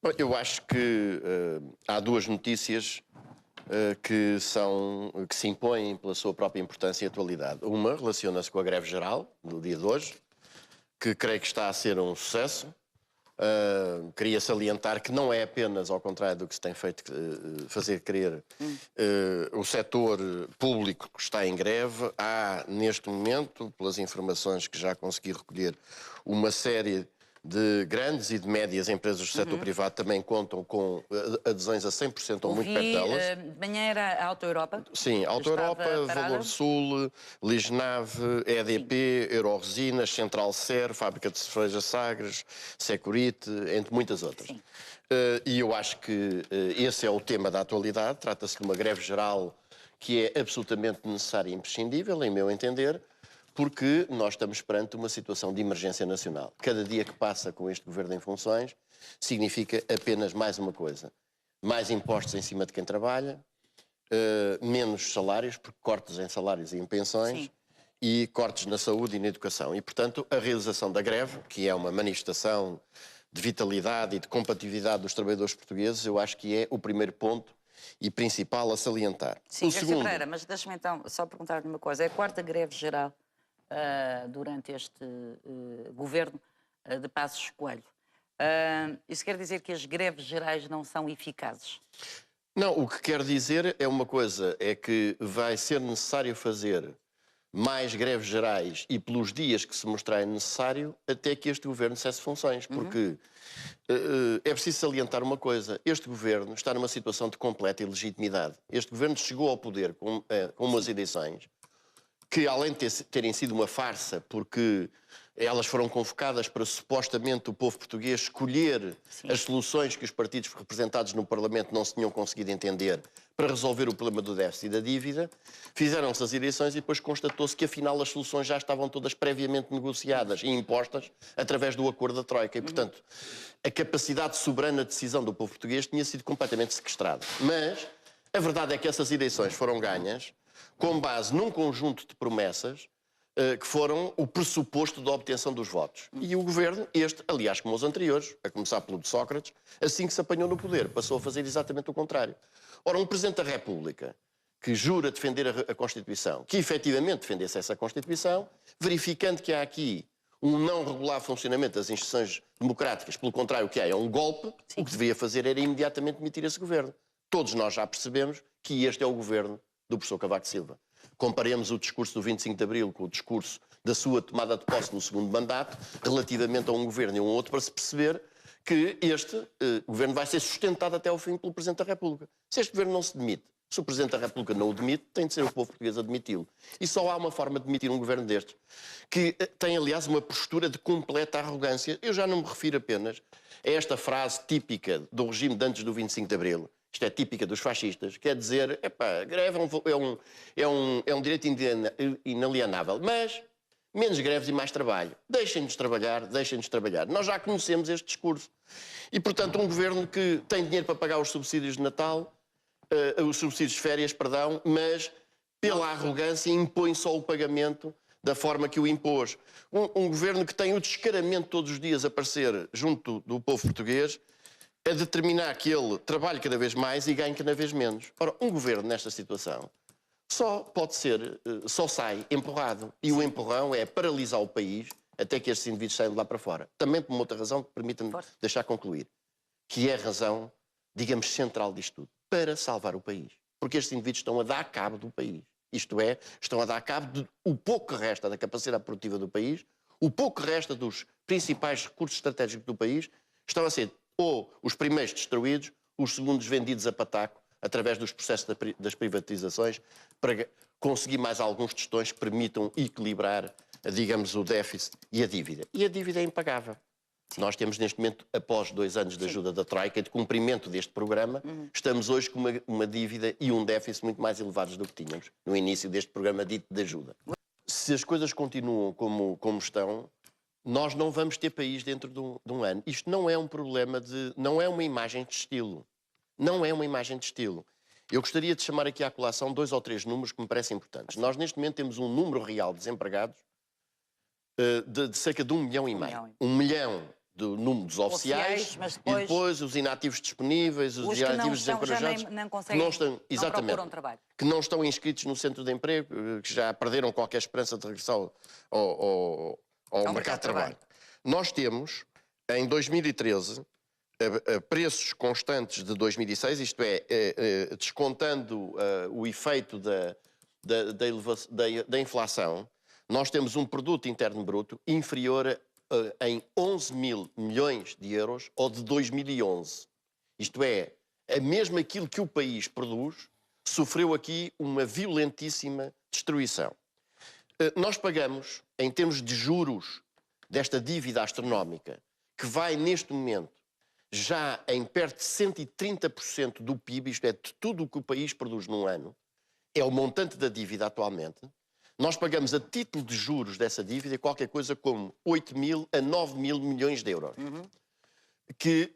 Bom, eu acho que há duas notícias que se impõem pela sua própria importância e atualidade. Uma relaciona-se com a greve geral, do dia de hoje, que creio que está a ser um sucesso. Queria salientar que não é apenas, ao contrário do que se tem feito fazer crer, o setor público que está em greve. Há, neste momento, pelas informações que já consegui recolher, uma série de grandes e de médias empresas do setor privado também contam com adesões a 100% ou muito perto delas. De manhã era a Auto Europa. Sim, Auto Europa, parada. Valor Sul, Lisnave, EDP, Euroresinas, Central Ser, Fábrica de Cerveja Sagres, Securite, entre muitas outras. Sim. E eu acho que esse é o tema da atualidade. Trata-se de uma greve geral que é absolutamente necessária e imprescindível, em meu entender, porque nós estamos perante uma situação de emergência nacional. Cada dia que passa com este governo em funções significa apenas mais uma coisa: mais impostos em cima de quem trabalha, menos salários, porque cortes em salários e em pensões, Sim. e cortes na saúde e na educação. E, portanto, a realização da greve, que é uma manifestação de vitalidade e de competitividade dos trabalhadores portugueses, eu acho que é o primeiro ponto e principal a salientar. Sim, O Garcia segundo, Pereira, mas deixa-me então só perguntar-lhe uma coisa. É a quarta greve geral durante este governo de Passos Coelho. Isso quer dizer que as greves gerais não são eficazes? não, o que quer dizer é uma coisa, é que vai ser necessário fazer mais greves gerais e pelos dias que se mostrarem necessário até que este governo cesse funções, porque é preciso salientar uma coisa: este governo está numa situação de completa ilegitimidade. Este governo chegou ao poder com umas eleições que, além de terem sido uma farsa, porque elas foram convocadas para supostamente o povo português escolher as soluções que os partidos representados no Parlamento não se tinham conseguido entender para resolver o problema do déficit e da dívida, fizeram-se as eleições e depois constatou-se que afinal as soluções já estavam todas previamente negociadas e impostas através do acordo da Troika. E, portanto, a capacidade soberana de decisão do povo português tinha sido completamente sequestrada. Mas a verdade é que essas eleições foram ganhas com base num conjunto de promessas que foram o pressuposto da obtenção dos votos. E o governo, este, aliás, como os anteriores, a começar pelo de Sócrates, assim que se apanhou no poder, passou a fazer exatamente o contrário. Ora, um Presidente da República que jura defender a Constituição, que efetivamente defendesse essa Constituição, verificando que há aqui um não regular funcionamento das instituições democráticas, pelo contrário, o que há é um golpe, o que devia fazer era imediatamente demitir esse governo. Todos nós já percebemos que este é o governo do professor Cavaco Silva. Comparemos o discurso do 25 de Abril com o discurso da sua tomada de posse no segundo mandato, relativamente a um governo e a um outro, para se perceber que este governo vai ser sustentado até ao fim pelo Presidente da República. Se este governo não se demite, se o Presidente da República não o demite, tem de ser o povo português a demiti-lo. E só há uma forma de demitir um governo destes, que tem, aliás, uma postura de completa arrogância. Eu já não me refiro apenas a esta frase típica do regime de antes do 25 de Abril. Isto é típica dos fascistas, quer dizer, a greve é um direito inalienável, mas menos greves e mais trabalho. Deixem-nos trabalhar, deixem-nos trabalhar. Nós já conhecemos este discurso. E, portanto, um governo que tem dinheiro para pagar os subsídios de Natal, os subsídios de férias, perdão, mas pela arrogância impõe só o pagamento da forma que o impôs. Um governo que tem o descaramento todos os dias a aparecer junto do povo português, a determinar que ele trabalhe cada vez mais e ganhe cada vez menos. Ora, um governo nesta situação só sai empurrado. E o empurrão é paralisar o país até que estes indivíduos saiam de lá para fora. Também por uma outra razão que permita-me deixar concluir, que é a razão, digamos, central disto tudo, para salvar o país. Porque estes indivíduos estão a dar cabo do país. Isto é, estão a dar cabo de o pouco que resta da capacidade produtiva do país, o pouco que resta dos principais recursos estratégicos do país, estão a ser ou os primeiros destruídos, os segundos vendidos a pataco através dos processos das privatizações para conseguir mais alguns tostões que permitam equilibrar, digamos, o déficit e a dívida. E a dívida é impagável. Nós temos neste momento, após 2 anos de ajuda da Troika e de cumprimento deste programa, estamos hoje com uma dívida e um déficit muito mais elevados do que tínhamos no início deste programa dito de ajuda. Se as coisas continuam como estão, nós não vamos ter país dentro de um ano. Isto não é um problema não é uma imagem de estilo. Não é uma imagem de estilo. Eu gostaria de chamar aqui à colação 2 ou 3 números que me parecem importantes. Nós, neste momento, temos um número real de desempregados de cerca de 1,5 milhão. 1 milhão do número dos oficiais, mas e depois os inativos disponíveis, os inativos desencorajados, nem conseguem, não procuram trabalho. Que não estão inscritos no centro de emprego, que já perderam qualquer esperança de regressar ao mercado de trabalho. Nós temos, em 2013, a preços constantes de 2006, isto é, descontando o efeito da inflação, nós temos um produto interno bruto inferior em 11 mil milhões de euros ao de 2011. Isto é mesmo aquilo que o país produz sofreu aqui uma violentíssima destruição. Nós pagamos, em termos de juros desta dívida astronómica, que vai neste momento já em perto de 130% do PIB, isto é, de tudo o que o país produz num ano, é o montante da dívida atualmente. Nós pagamos a título de juros dessa dívida qualquer coisa como 8 mil a 9 mil milhões de euros. Que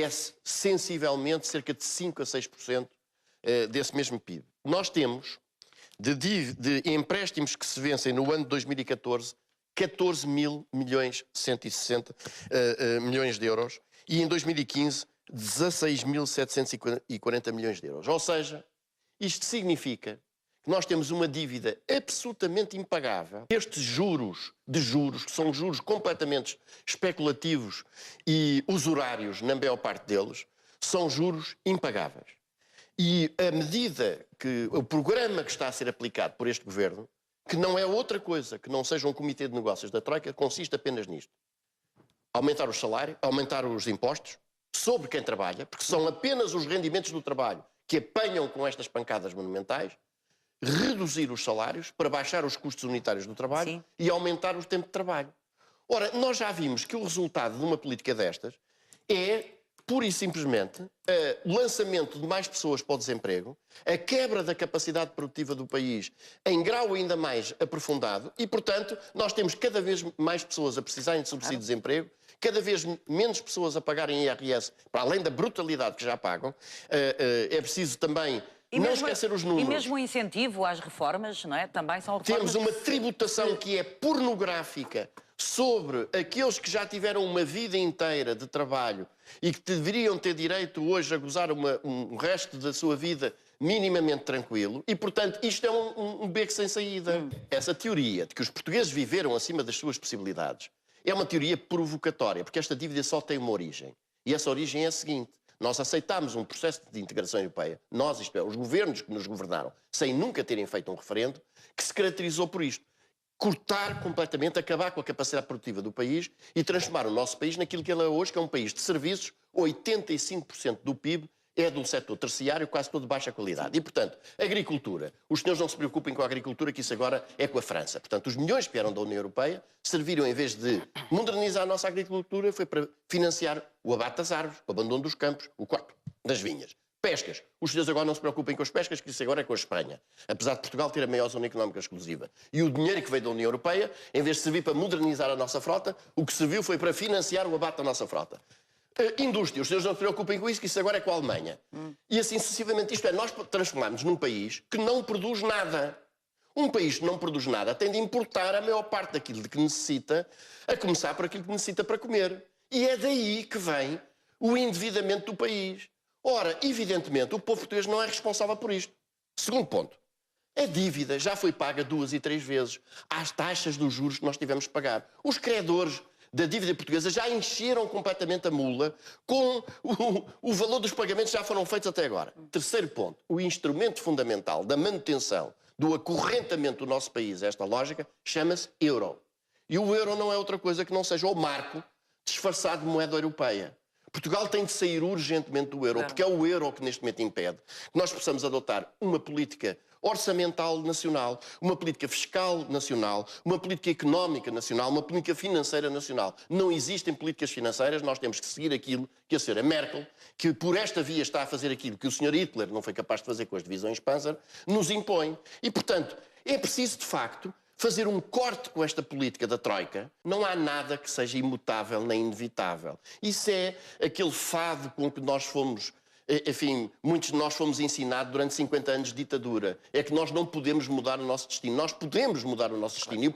é sensivelmente cerca de 5 a 6% desse mesmo PIB. Nós temos, de empréstimos que se vencem no ano de 2014, 14 mil milhões, 160 milhões de euros, e em 2015, 16.740 milhões de euros. Ou seja, isto significa que nós temos uma dívida absolutamente impagável. Estes juros, que são juros completamente especulativos e usurários, na maior parte deles, são juros impagáveis. E a medida que o programa que está a ser aplicado por este governo, que não é outra coisa que não seja um comitê de negócios da Troika, consiste apenas nisto. Aumentar o salário, aumentar os impostos sobre quem trabalha, porque são apenas os rendimentos do trabalho que apanham com estas pancadas monumentais, reduzir os salários para baixar os custos unitários do trabalho. Sim. E aumentar o tempo de trabalho. Ora, nós já vimos que o resultado de uma política destas é, pura e simplesmente, o lançamento de mais pessoas para o desemprego, a quebra da capacidade produtiva do país em grau ainda mais aprofundado e, portanto, nós temos cada vez mais pessoas a precisarem de subsídio de desemprego, cada vez menos pessoas a pagarem IRS, para além da brutalidade que já pagam. É preciso também não esquecer os números. E mesmo o incentivo às reformas, não é? Também são reformas. Temos uma tributação que é pornográfica sobre aqueles que já tiveram uma vida inteira de trabalho e que deveriam ter direito hoje a gozar um resto da sua vida minimamente tranquilo. E, portanto, isto é um beco sem saída. Essa teoria de que os portugueses viveram acima das suas possibilidades é uma teoria provocatória, porque esta dívida só tem uma origem. E essa origem é a seguinte. Nós aceitámos um processo de integração europeia, nós, isto é, os governos que nos governaram, sem nunca terem feito um referendo, que se caracterizou por isto. Cortar completamente, acabar com a capacidade produtiva do país e transformar o nosso país naquilo que ele é hoje, que é um país de serviços. 85% do PIB é de um setor terciário, quase todo de baixa qualidade. E, portanto, agricultura. Os senhores não se preocupem com a agricultura, que isso agora é com a França. Portanto, os milhões que vieram da União Europeia serviram, em vez de modernizar a nossa agricultura, foi para financiar o abate das árvores, o abandono dos campos, o corte das vinhas. Pescas. Os senhores agora não se preocupem com as pescas, que isso agora é com a Espanha. Apesar de Portugal ter a maior zona económica exclusiva. E o dinheiro que veio da União Europeia, em vez de servir para modernizar a nossa frota, o que serviu foi para financiar o abate da nossa frota. Indústria. Os senhores não se preocupem com isso, que isso agora é com a Alemanha. E assim sucessivamente. Isto é, nós transformamos num país que não produz nada. Um país que não produz nada tem de importar a maior parte daquilo que necessita, a começar por aquilo que necessita para comer. E é daí que vem o endividamento do país. Ora, evidentemente, o povo português não é responsável por isto. Segundo ponto. A dívida já foi paga 2 e 3 vezes às taxas dos juros que nós tivemos de pagar. Os credores da dívida portuguesa já encheram completamente a mula com o valor dos pagamentos que já foram feitos até agora. Terceiro ponto. O instrumento fundamental da manutenção do acorrentamento do nosso país a esta lógica chama-se euro. E o euro não é outra coisa que não seja o marco disfarçado de moeda europeia. Portugal tem de sair urgentemente do euro, porque é o euro que neste momento impede que nós possamos adotar uma política orçamental nacional, uma política fiscal nacional, uma política económica nacional, uma política financeira nacional. Não existem políticas financeiras, nós temos que seguir aquilo que a senhora Merkel, que por esta via está a fazer aquilo que o senhor Hitler não foi capaz de fazer com as divisões Panzer, nos impõe. E, portanto, é preciso, de facto, fazer um corte com esta política da Troika. Não há nada que seja imutável nem inevitável. Isso é aquele fado com que nós fomos, enfim, muitos de nós fomos ensinados durante 50 anos de ditadura. É que nós não podemos mudar o nosso destino. Nós podemos mudar o nosso destino. E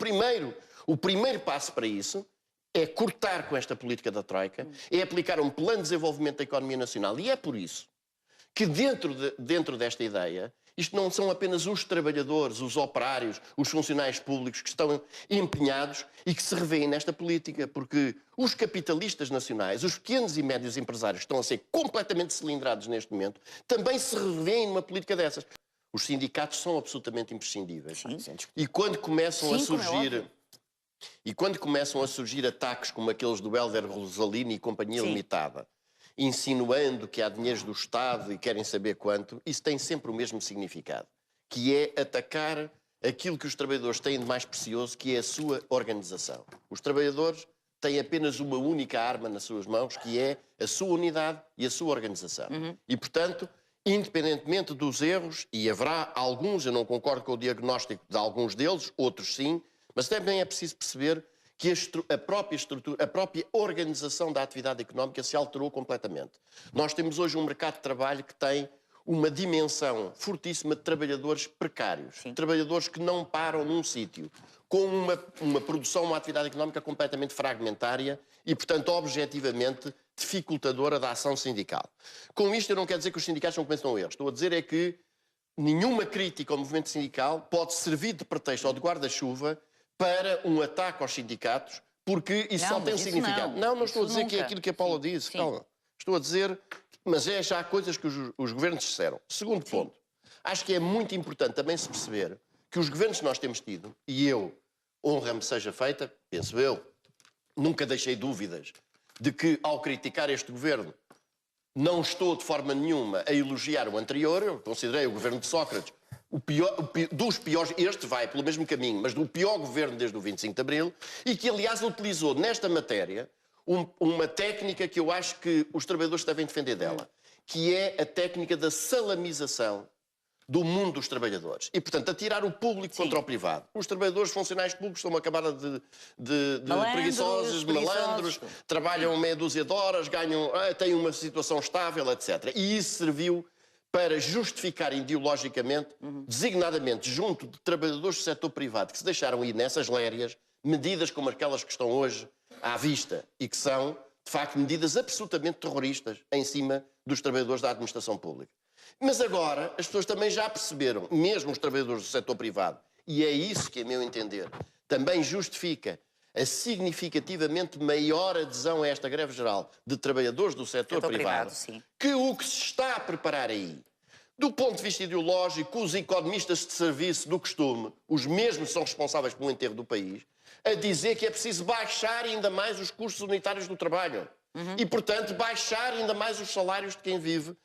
o primeiro passo para isso é cortar com esta política da Troika, é aplicar um plano de desenvolvimento da economia nacional. E é por isso que dentro desta ideia, isto não são apenas os trabalhadores, os operários, os funcionários públicos que estão empenhados e que se revêem nesta política, porque os capitalistas nacionais, os pequenos e médios empresários que estão a ser completamente cilindrados neste momento, também se revêem numa política dessas. Os sindicatos são absolutamente imprescindíveis. Sim. E quando começam a Sim, como é surgir... óbvio. E quando começam a surgir ataques como aqueles do Hélder Rosalini e Companhia Sim. Limitada, insinuando que há dinheiros do Estado e querem saber quanto, isso tem sempre o mesmo significado, que é atacar aquilo que os trabalhadores têm de mais precioso, que é a sua organização. Os trabalhadores têm apenas uma única arma nas suas mãos, que é a sua unidade e a sua organização. E, portanto, independentemente dos erros, e haverá alguns, eu não concordo com o diagnóstico de alguns deles, outros sim, mas também é preciso perceber que a própria estrutura, a própria organização da atividade económica se alterou completamente. Nós temos hoje um mercado de trabalho que tem uma dimensão fortíssima de trabalhadores precários, trabalhadores que não param num sítio, com uma produção, uma atividade económica completamente fragmentária e, portanto, objetivamente dificultadora da ação sindical. Com isto eu não quero dizer que os sindicatos não começam erros. Estou a dizer é que nenhuma crítica ao movimento sindical pode servir de pretexto ou de guarda-chuva para um ataque aos sindicatos, porque isso só tem um significado. Não estou a dizer que é aquilo que a Paula disse, calma. Estou a dizer, mas é já coisas que os governos disseram. Segundo ponto, acho que é muito importante também se perceber que os governos que nós temos tido, e eu, honra-me seja feita, penso eu, nunca deixei dúvidas de que ao criticar este governo não estou de forma nenhuma a elogiar o anterior, eu considerei o governo de Sócrates dos piores, este vai pelo mesmo caminho, mas do pior governo desde o 25 de Abril, e que, aliás, utilizou nesta matéria uma técnica que eu acho que os trabalhadores devem defender dela, que é a técnica da salamização do mundo dos trabalhadores. E, portanto, atirar o público contra o privado. Os trabalhadores funcionários públicos estão uma camada de preguiçosos, malandros, trabalham meia dúzia de horas, têm uma situação estável, etc. E isso serviu para justificar ideologicamente, designadamente junto de trabalhadores do setor privado que se deixaram ir nessas lérias, medidas como aquelas que estão hoje à vista e que são, de facto, medidas absolutamente terroristas em cima dos trabalhadores da administração pública. Mas agora as pessoas também já perceberam, mesmo os trabalhadores do setor privado, e é isso que, a meu entender, também justifica a significativamente maior adesão a esta greve geral de trabalhadores do setor privado, que o que se está a preparar aí, do ponto de vista ideológico, os economistas de serviço do costume, os mesmos são responsáveis pelo enterro do país, a dizer que é preciso baixar ainda mais os custos unitários do trabalho. E, portanto, baixar ainda mais os salários de quem vive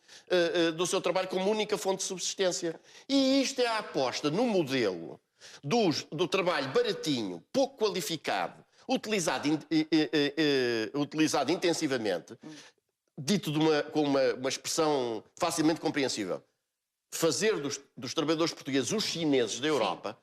do seu trabalho como única fonte de subsistência. E isto é a aposta no modelo do trabalho baratinho, pouco qualificado, utilizado intensivamente, dito com uma expressão facilmente compreensível, fazer dos trabalhadores portugueses os chineses da Europa,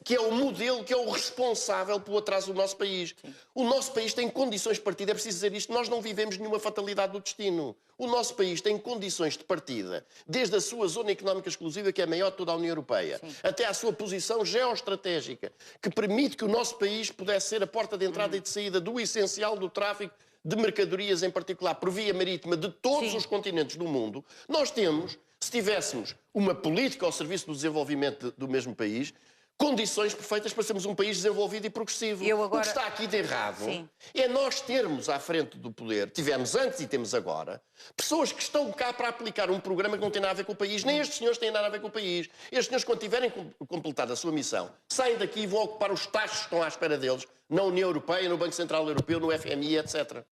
que é o modelo, que é o responsável pelo atraso do nosso país. O nosso país tem condições de partida, é preciso dizer isto, nós não vivemos nenhuma fatalidade do destino. O nosso país tem condições de partida, desde a sua zona económica exclusiva, que é a maior de toda a União Europeia, até à sua posição geoestratégica, que permite que o nosso país pudesse ser a porta de entrada e de saída do essencial do tráfico de mercadorias, em particular por via marítima, de todos os continentes do mundo. Nós temos, se tivéssemos uma política ao serviço do desenvolvimento do mesmo país, condições perfeitas para sermos um país desenvolvido e progressivo. O que está aqui de errado é nós termos à frente do poder, tivemos antes e temos agora, pessoas que estão cá para aplicar um programa que não tem nada a ver com o país. Nem estes senhores têm nada a ver com o país. Estes senhores, quando tiverem completado a sua missão, saem daqui e vão ocupar os taxos que estão à espera deles na União Europeia, no Banco Central Europeu, no FMI, etc.